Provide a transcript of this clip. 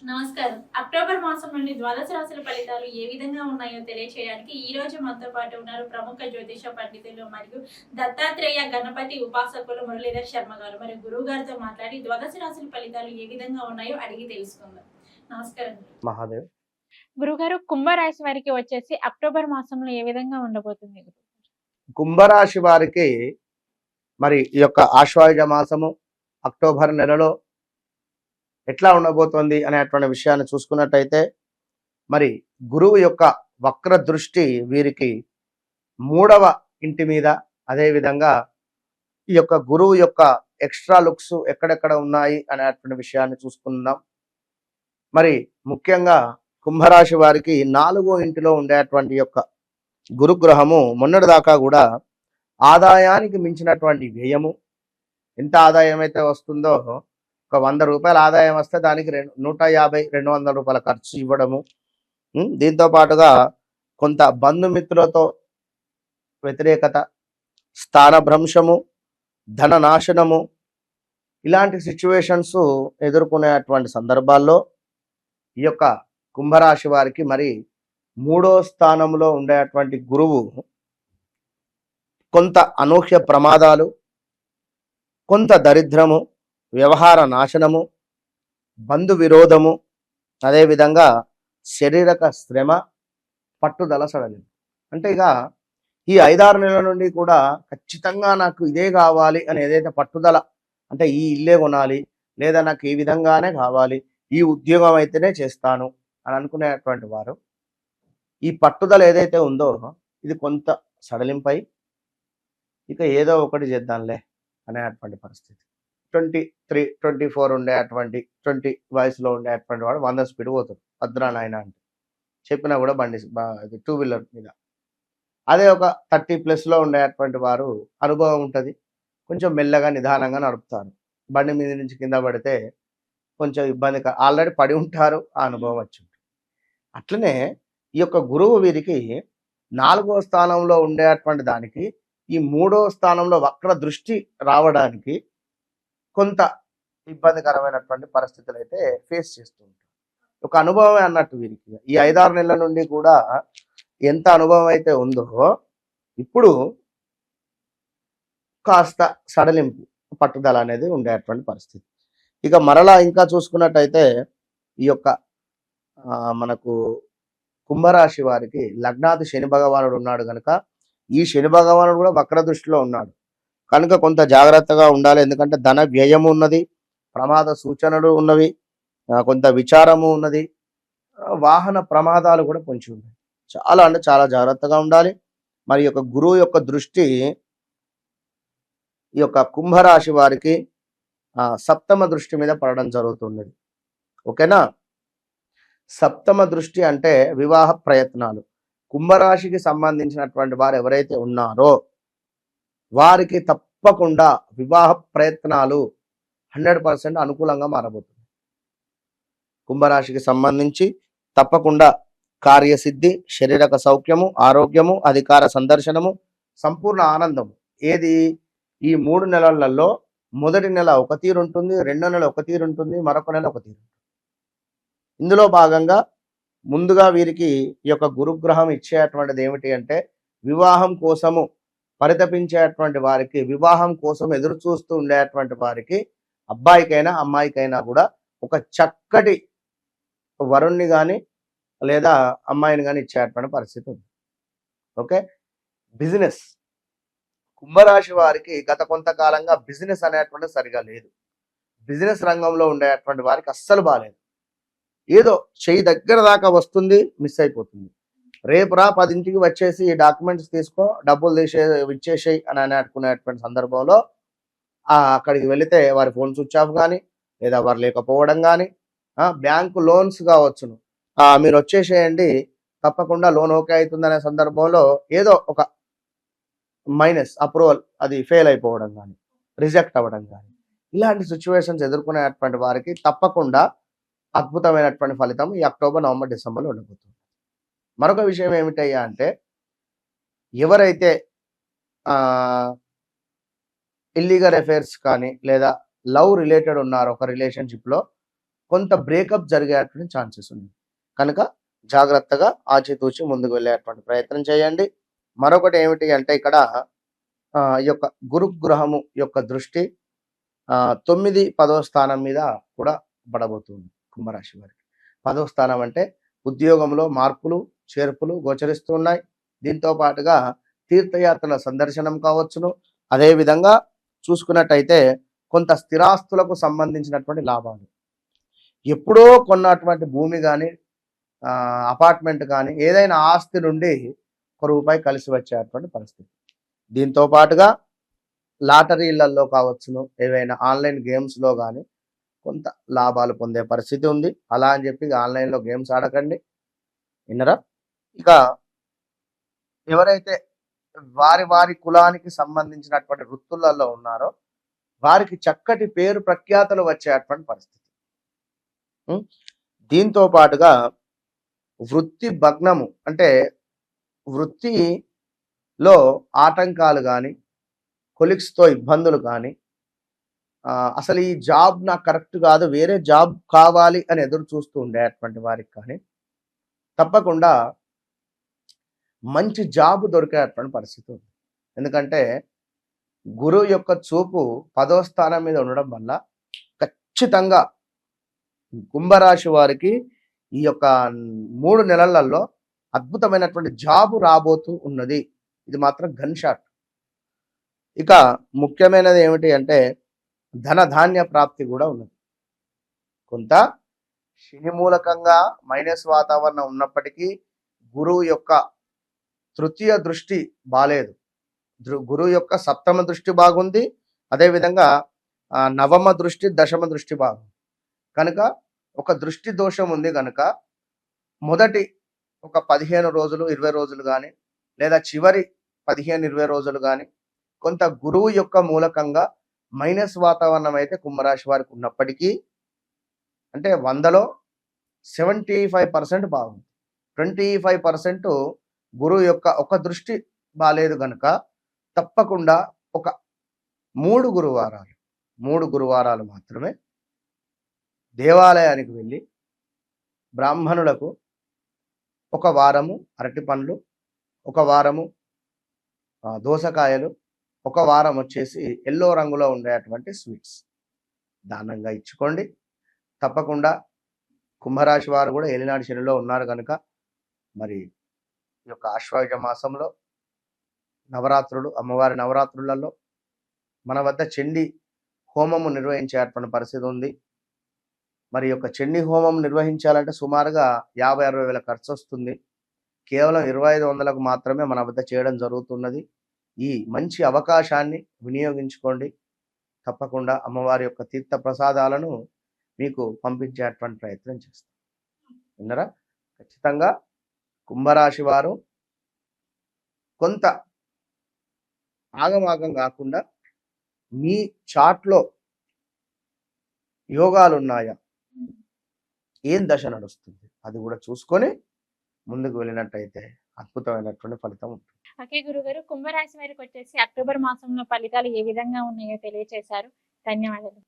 నమస్కారం. అక్టోబర్ మాసం నుండి ద్వాదశ రాశుల ఫలితాలు ఏ విధంగా ఉన్నాయో తెలియచేయడానికి ఈ రోజు మనతో పాటు ఉన్నారు ప్రముఖ జ్యోతిష పండితులు మరియు దత్తాత్రేయ గణపతి ఉపాసకులు మురళీధర్ శర్మ గారు. మరియు గురువు గారితో మాట్లాడి ద్వాదశ రాశుల ఫలితాలు ఏ విధంగా ఉన్నాయో అడిగి తెలుసుకుందాం. నమస్కారం. మహాదేవ్. గురుగారు, కుంభరాశి వారికి వచ్చేసి అక్టోబర్ మాసంలో ఏ విధంగా ఉండబోతుంది? కుంభరాశి వారికి మరి ఈ యొక్క ఆశ్వాయుజ మాసము అక్టోబర్ నెలలో ఎట్లా ఉండబోతోంది అనేటువంటి విషయాన్ని చూసుకున్నట్టయితే, మరి గురువు యొక్క వక్ర దృష్టి వీరికి 3వ ఇంటి మీద, అదేవిధంగా ఈ యొక్క గురువు యొక్క ఎక్స్ట్రా లుక్స్ ఎక్కడెక్కడ ఉన్నాయి అనేటువంటి విషయాన్ని చూసుకుందాం. మరి ముఖ్యంగా కుంభరాశి వారికి 4వ ఇంటిలో ఉండేటువంటి యొక్క గురుగ్రహము మొన్నటి దాకా కూడా ఆదాయానికి మించినటువంటి వ్యయము. ఎంత ఆదాయం అయితే వస్తుందో, ఒక 100 రూపాయల ఆదాయం వస్తే దానికి 150-200 రూపాయల ఖర్చు ఇవ్వడము. దీంతో పాటుగా కొంత బంధుమిత్రులతో వ్యతిరేకత, స్థానభ్రంశము, ధన నాశనము, ఇలాంటి సిచ్యువేషన్స్ ఎదుర్కొనేటువంటి సందర్భాల్లో ఈ యొక్క కుంభరాశి వారికి మరి 3వ స్థానంలో ఉండేటువంటి గురువు కొంత అనూహ్య ప్రమాదాలు, కొంత దరిద్రము, వ్యవహార నాశనము, బంధు విరోధము, అదేవిధంగా శారీరక శ్రమ, పట్టుదల సడలింపు. అంటే ఇక ఈ 5-6 నెలల నుండి కూడా ఖచ్చితంగా నాకు ఇదే కావాలి అని ఏదైతే పట్టుదల, అంటే ఈ ఇల్లే కొనాలి, లేదా నాకు ఈ విధంగానే కావాలి, ఈ ఉద్యోగం అయితేనే చేస్తాను అని అనుకునేటువంటి వారు, ఈ పట్టుదల ఏదైతే ఉందో ఇది కొంత సడలింపై ఇక ఏదో ఒకటి చేద్దాంలే అనేటువంటి పరిస్థితి. 23-24 ఉండేటువంటి 20 వయసులో ఉండేటువంటి వాడు 100 స్పీడ్ పోతాడు భద్రా నాయన అంటే చెప్పినా కూడా బండి 2 వీలర్ మీద. అదే ఒక 30+ ఉండేటువంటి వారు అనుభవం ఉంటుంది, కొంచెం మెల్లగా నిదానంగా నడుపుతారు. బండి మీద నుంచి కింద పడితే కొంచెం ఇబ్బంది, ఆల్రెడీ పడి ఉంటారు, ఆ అనుభవం వచ్చి ఉంటుంది. అట్లనే ఈ యొక్క గురువు వీరికి 4వ స్థానంలో ఉండేటువంటి దానికి ఈ 3వ స్థానంలో వక్ర దృష్టి రావడానికి కొంత ఇబ్బందికరమైనటువంటి పరిస్థితులు అయితే ఫేస్ చేస్తూ ఉంటారు. ఒక అనుభవమే అన్నట్టు వీరికి ఈ 5-6 నెలల నుండి కూడా ఎంత అనుభవం అయితే ఉందో ఇప్పుడు కాస్త సడలింపు, పట్టుదల అనేది ఉండేటువంటి పరిస్థితి. ఇక మరలా ఇంకా చూసుకున్నట్టయితే ఈ యొక్క మనకు కుంభరాశి వారికి లగ్నాది శని భగవానుడు ఉన్నాడు కనుక, ఈ శని భగవానుడు కూడా వక్ర దృష్టిలో ఉన్నాడు కనుక కొంత జాగ్రత్తగా ఉండాలి. ఎందుకంటే ధన వ్యయము ఉన్నది, ప్రమాద సూచనలు ఉన్నవి, కొంత విచారము ఉన్నది, వాహన ప్రమాదాలు కూడా పొంచి ఉన్నాయి. చాలా అంటే చాలా జాగ్రత్తగా ఉండాలి. మరి యొక్క గురువు యొక్క దృష్టి ఈ యొక్క కుంభరాశి వారికి 7వ దృష్టి మీద పడడం జరుగుతున్నది. ఓకేనా? 7వ దృష్టి అంటే వివాహ ప్రయత్నాలు. కుంభరాశికి సంబంధించినటువంటి వారు ఎవరైతే ఉన్నారో వారికి తప్పకుండా వివాహ ప్రయత్నాలు 100% అనుకూలంగా మారబోతుంది. కుంభరాశికి సంబంధించి తప్పకుండా కార్యసిద్ధి, శారీరక సౌఖ్యము, ఆరోగ్యము, అధికార సందర్శనము, సంపూర్ణ ఆనందము. ఏది ఈ 3 నెలలలో మొదటి నెల ఒక తీరు ఉంటుంది, రెండో నెల ఒక తీరు ఉంటుంది, మరొక నెల ఒక తీరు. ఇందులో భాగంగా ముందుగా వీరికి ఈ యొక్క గురుగ్రహం ఇచ్చేటువంటిది ఏమిటి అంటే, వివాహం కోసము పరితపించేటువంటి వారికి, వివాహం కోసం ఎదురు చూస్తూ ఉండేటువంటి వారికి, అబ్బాయికైనా అమ్మాయికైనా కూడా ఒక చక్కటి వరుణ్ణి కానీ లేదా అమ్మాయిని కానీ ఇచ్చేటువంటి పరిస్థితి ఉంది. ఓకే. బిజినెస్, కుంభరాశి వారికి గత కొంతకాలంగా బిజినెస్ అనేటువంటి సరిగా లేదు. బిజినెస్ రంగంలో ఉండేటువంటి వారికి అస్సలు బాగాలేదు. ఏదో చెయ్యి దగ్గర దాకా వస్తుంది, మిస్ అయిపోతుంది. రేపు రా 10ంటికి వచ్చేసి ఈ డాక్యుమెంట్స్ తీసుకో, డబ్బులు ఇచ్చేసేయి అని అనుకునేటువంటి సందర్భంలో అక్కడికి వెళితే వారి ఫోన్ స్విచ్ ఆఫ్ కానీ, లేదా వారు లేకపోవడం కానీ, బ్యాంకు లోన్స్ కావచ్చును, మీరు వచ్చేసేయండి తప్పకుండా లోన్ ఓకే అవుతుందనే సందర్భంలో ఏదో ఒక మైనస్ అప్రూవల్, అది ఫెయిల్ అయిపోవడం కానీ, రిజెక్ట్ అవ్వడం కానీ, ఇలాంటి సిచ్యువేషన్స్ ఎదుర్కొనేటువంటి వారికి తప్పకుండా అద్భుతమైనటువంటి ఫలితం ఈ అక్టోబర్, నవంబర్, డిసెంబర్లో ఉండబోతుంది. మరొక విషయం ఏమిటయ్యా అంటే, ఎవరైతే ఇల్లీగల్ అఫైర్స్ కానీ లేదా లవ్ రిలేటెడ్ ఉన్నారో ఒక రిలేషన్షిప్లో, కొంత బ్రేకప్ జరిగేటువంటి ఛాన్సెస్ ఉంది. కనుక జాగ్రత్తగా ఆచితూచి ముందుకు వెళ్ళేటువంటి ప్రయత్నం చేయండి. మరొకటి ఏమిటి అంటే ఇక్కడ ఈ యొక్క గురుగ్రహము యొక్క దృష్టి 9, 10వ స్థానం మీద కూడా పడబోతుంది కుంభరాశి వారికి. 10వ స్థానం అంటే ఉద్యోగంలో మార్పులు చేర్పులు గోచరిస్తున్నాయి. దీంతో పాటుగా తీర్థయాత్రల సందర్శనం కావచ్చును. అదేవిధంగా చూసుకున్నట్టయితే కొంత స్థిరాస్తులకు సంబంధించినటువంటి లాభాలు, ఎప్పుడో కొన్నటువంటి భూమి కానీ అపార్ట్మెంట్ కానీ ఏదైనా ఆస్తి నుండి రూపాయి కలిసి వచ్చేటువంటి పరిస్థితి. దీంతో పాటుగా లాటరీలలో కావచ్చును, ఏవైనా ఆన్లైన్ గేమ్స్లో కానీ కొంత లాభాలు పొందే పరిస్థితి ఉంది. అలా అని చెప్పి ఆన్లైన్లో గేమ్స్ ఆడకండి, విన్నరా. ఇక ఎవరైతే వారి కులానికి సంబంధించినటువంటి వృత్తులలో ఉన్నారో వారికి చక్కటి పేరు ప్రఖ్యాతలు వచ్చేటువంటి పరిస్థితి. దీంతో పాటుగా వృత్తి భగ్నము అంటే వృత్తిలో ఆటంకాలు కానీ కొలిక్స్తో ఇబ్బందులు కానీ అసలు ఈ జాబ్ నాకు కరెక్ట్ కాదు, వేరే జాబ్ కావాలి అని ఎదురు చూస్తూ ఉండేటువంటి వారికి కానీ తప్పకుండా మంచి జాబ్ దొరికేటువంటి పరిస్థితి ఉంది. ఎందుకంటే గురువు యొక్క చూపు 10వ స్థానం మీద ఉండడం వల్ల ఖచ్చితంగా కుంభరాశి వారికి ఈ యొక్క 3 నెలలలో అద్భుతమైనటువంటి జాబు రాబోతూ ఉన్నది. ఇది మాత్రం గన్ షాట్. ఇక ముఖ్యమైనది ఏమిటి అంటే ధనధాన్య ప్రాప్తి కూడా ఉన్నది. కొంత శని మూలకంగా మైనస్ వాతావరణం ఉన్నప్పటికీ గురువు యొక్క తృతీయ దృష్టి బాలేదు, గురువు యొక్క సప్తమ దృష్టి బాగుంది, అదేవిధంగా నవమ దృష్టి దశమ దృష్టి బాగుంది. కనుక ఒక దృష్టి దోషం ఉంది కనుక మొదటి ఒక 15 రోజులు 20 రోజులు కానీ లేదా చివరి 15-20 రోజులు కానీ కొంత గురువు యొక్క మూలకంగా మైనస్ వాతావరణం అయితే కుంభరాశి వారికి ఉన్నప్పటికీ అంటే 100లో 75% బాగుంది. 25% గురువు యొక్క ఒక దృష్టి బాలేదు కనుక తప్పకుండా ఒక 3 గురువారాలు మాత్రమే దేవాలయానికి వెళ్ళి బ్రాహ్మణులకు ఒక వారము అరటి పండ్లు, ఒక వారము దోసకాయలు, ఒక వారం వచ్చేసి ఎల్లో రంగులో ఉండేటువంటి స్వీట్స్ దానంగా ఇచ్చుకోండి. తప్పకుండా కుంభరాశి వారు కూడా ఏలినాడు శనిలో ఉన్నారు కనుక మరి ఈ యొక్క ఆశ్వయుజ మాసంలో నవరాత్రులు, అమ్మవారి నవరాత్రులలో మన వద్ద చండీ హోమము నిర్వహించేటువంటి పరిస్థితి ఉంది. మరి యొక్క చండీ హోమం నిర్వహించాలంటే సుమారుగా 50-60 వేల ఖర్చు వస్తుంది. కేవలం 2500లకు మాత్రమే మన వద్ద చేయడం జరుగుతున్నది. ఈ మంచి అవకాశాన్ని వినియోగించుకోండి. తప్పకుండా అమ్మవారి యొక్క తీర్థ ప్రసాదాలను మీకు పంపించేటువంటి ప్రయత్నం చేస్తాం. విన్నరా. ఖచ్చితంగా కుంభరాశి వారు కొంత ఆగమాగం కాకుండా మీ చాట్లో యోగాలు ఉన్నాయా, ఏం దశ నడుస్తుంది అది కూడా చూసుకొని ముందుకు వెళ్ళినట్టయితే అద్భుతమైనటువంటి ఫలితం ఉంటుంది. ఓకే గురుగారు, కుంభరాశి వారికి వచ్చేసి అక్టోబర్ మాసంలో ఫలితాలు ఏ విధంగా ఉన్నాయో తెలియజేశారు. ధన్యవాదాలు.